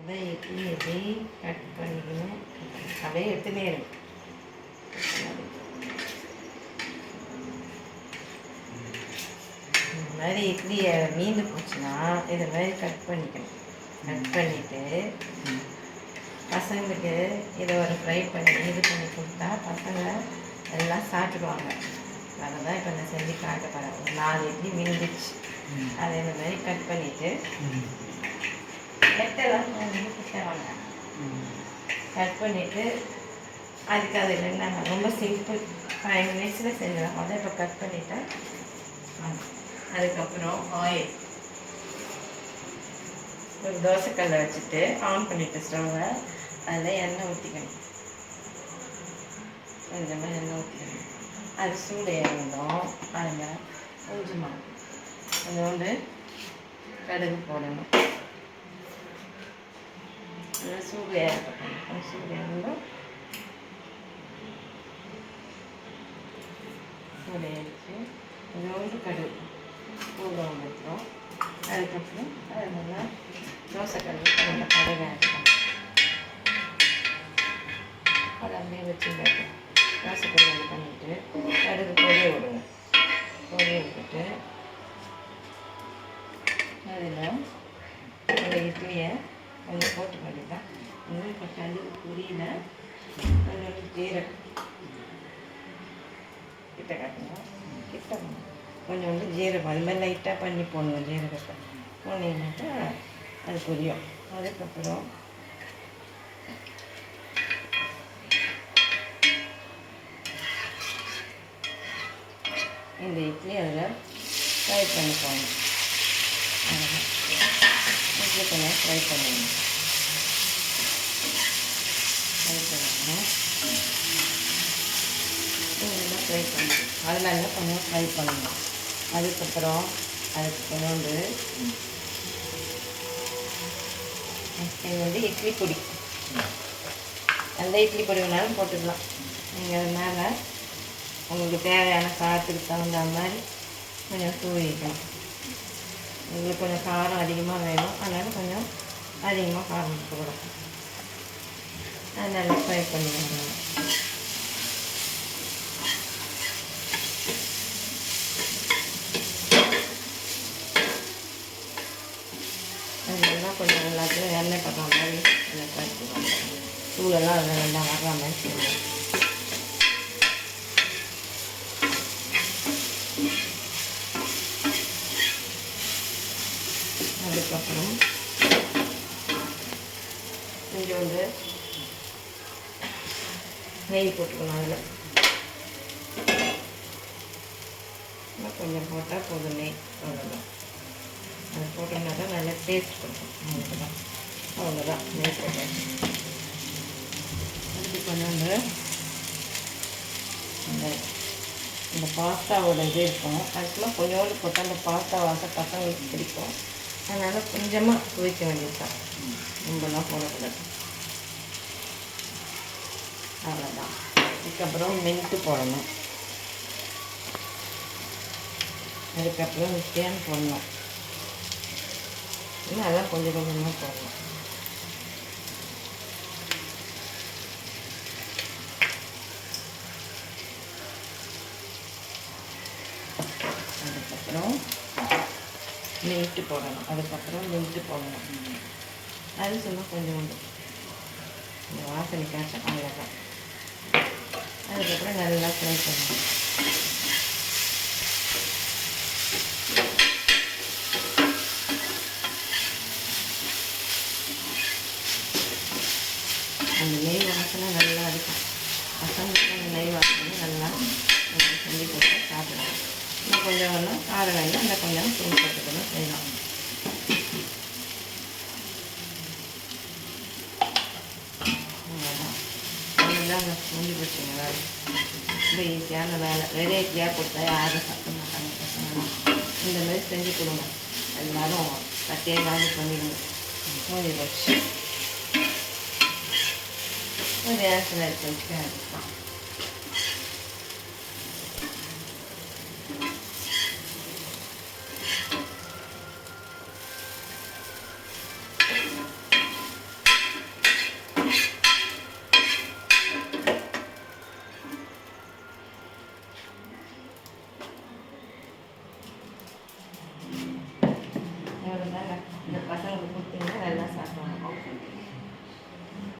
இந்த இட்லி எப்படி கட் பண்ணிக்கணும் அப்படியே எடுத்துனே இருக்கு. இந்த மாதிரி இட்லியை மீந்து போச்சுன்னா இதை மாதிரி கட் பண்ணிக்கணும். கட் பண்ணிவிட்டு பசங்களுக்கு இதை ஒரு ஃப்ரை பண்ணி இது பண்ணி கொடுத்தா பசங்க எல்லாம் சாப்பிடுவாங்க. அதை தான் இப்போ நான் செஞ்சு காட்ட போகிறேன். ஒரு 4 இட்லி மீந்துச்சு. அதை இந்த மாதிரி கட் பண்ணிவிட்டு எட்டெல்லாம் கிட்டவாங்க கட் பண்ணிவிட்டு அதுக்கு அது என்னென்ன ரொம்ப சிம்பிள் 5 மினிட்ஸில் செஞ்சிடலாம். அதை இப்போ கட் பண்ணிவிட்டேன். அதுக்கப்புறம் ஆயில் ஒரு தோசைக்கல்லை வச்சுட்டு ஆன் பண்ணிவிட்டு ஸ்டவ்வை அதில் எண்ணெய் ஊற்றிக்கணும். கொஞ்சமாக எண்ணெய் ஊற்றிக்கணும். அது சூடு இறந்தோம். அதில் கொஞ்சோண்டு கடுகு போடணும். அதில் சூடு இறக்கணும். சூடு இறந்தோம். சூடு ஏறிச்சு கொஞ்சோண்டு கடுகு பூரம் வைக்கிறோம். அதுக்கப்புறம் அது நல்லா தோசைக்கல் நல்லா கடுகு ஆகிடும். அதை அப்படியே வச்சுருந்தாங்க. தோசைக்கல் இது பண்ணிவிட்டு கடுகு பொரிய விடுங்க. பொரிய விட்டுட்டு அதில் அந்த இட்லியை கொஞ்சம் போட்டு பண்ணிட்டேன். இன்னும் இப்போ கடுகு பொரியல கொஞ்சோண்டு ஜீரகம் கிட்ட காட்டுங்க. கிட்ட கொஞ்சோண்டு ஜீரகம் அது மாதிரி லைட்டாக பண்ணி போடணும். ஜீரகத்தை போனீங்கன்னாக்கா அது புரியும். அதுக்கப்புறம் இந்த இட்லி அதில் ஃப்ரை பண்ணி போடணும். இட்லி கொஞ்சம் ஃப்ரை பண்ணணும். ஃப்ரை பண்ணணும். இதெல்லாம் ஃப்ரை பண்ணணும். அதில் எல்லாம் கொஞ்சம் ஃப்ரை பண்ணணும். அதுக்கப்புறம் அதுக்கு கொஞ்சோண்டு இது வந்து இட்லி பொடி. எந்த இட்லி பொடி வேணாலும் போட்டுக்கலாம். நீங்கள் அது மேலே உங்களுக்கு தேவையான காரத்துக்கு தகுந்த மாதிரி கொஞ்சம் தூவிக்கணும். உங்களுக்கு கொஞ்சம் காரம் அதிகமாக வேணும். அதனால் கொஞ்சம் அதிகமாக காரம் போடணும். அது நல்லா ஃப்ரை பண்ணிக்கணும். அதெல்லாம் கொஞ்சம் எல்லாத்தையும் எண்ணெய் படுற மாதிரி நல்லா ஃப்ரை பண்ணுவாங்க. தூளெல்லாம் அதில் நல்லா வர்ற மாதிரி செய்யணும். அதுக்கப்புறம் கொஞ்சோண்டு நெய் போட்டுக்கணும். அதில் கொஞ்சம் போட்டால் போதும். நெய் அவ்வளோதான். அதை போட்டோம்னா தான் நல்லா டேஸ்ட் கொடுக்கும். அவ்வளோதான். அவ்வளோதான் நெய் போட்டேன். அதுக்கு கொஞ்சோண்டு இந்த பாஸ்தாவோட இது இருக்கும். அதுக்கெல்லாம் கொஞ்சோண்டு போட்டால் அந்த பாஸ்தா வாசம் பசங்களுக்கு பிடிக்கும். அதனால் கொஞ்சமாக துவைக்க வேண்டியது தான். ரொம்பலாம் போடக்கூடாது. அவ்வளோதான். அதுக்கப்புறம் மின்ட்டு போடணும். அதுக்கப்புறம் தேன் போடணும். இன்னும் அதெல்லாம் கொஞ்சம் கொஞ்சமாக போடணும். அதுக்கப்புறம் மின்ட்டு போடணும். மின்ட்டு போடணும். அது சும்மா கொஞ்சம் உண்டு இந்த வாசனைக்காக. அவ்வளோதான். அதுக்கப்புறம் நல்லா ஃப்ரை பண்ணணும். அந்த நெய் வாசனை நல்லா இருக்கும். பசங்களுக்கு அந்த நெய் வாசனை நல்லா செஞ்சு போட்டு சாப்பிடலாம். இன்னும் கொஞ்சம் வேணும் காரம் வேணும். அந்த கொஞ்சம் தூள் போட்டுக்கணும் செய்யலாம். அவ்வளோதான். அதுதான் செஞ்சு போச்சுங்க வேலை. ரொம்ப ஈஸியான வேலை. வெரைட்டியாக கொடுத்தா யாரும் சாப்பிட மாட்டாங்க பசங்களாம். இந்த மாதிரி செஞ்சு கொடுங்க. எல்லோரும் கட்டியே காலி பண்ணிடுங்க. மூடி வச்சு ஒரு நேரத்தில் எடுத்து வச்சு எடுத்துக்கலாம். இருந்தால் இந்த பசங்களுக்கு கொடுத்தீங்கன்னா நல்லா சாப்பிடுவாங்க.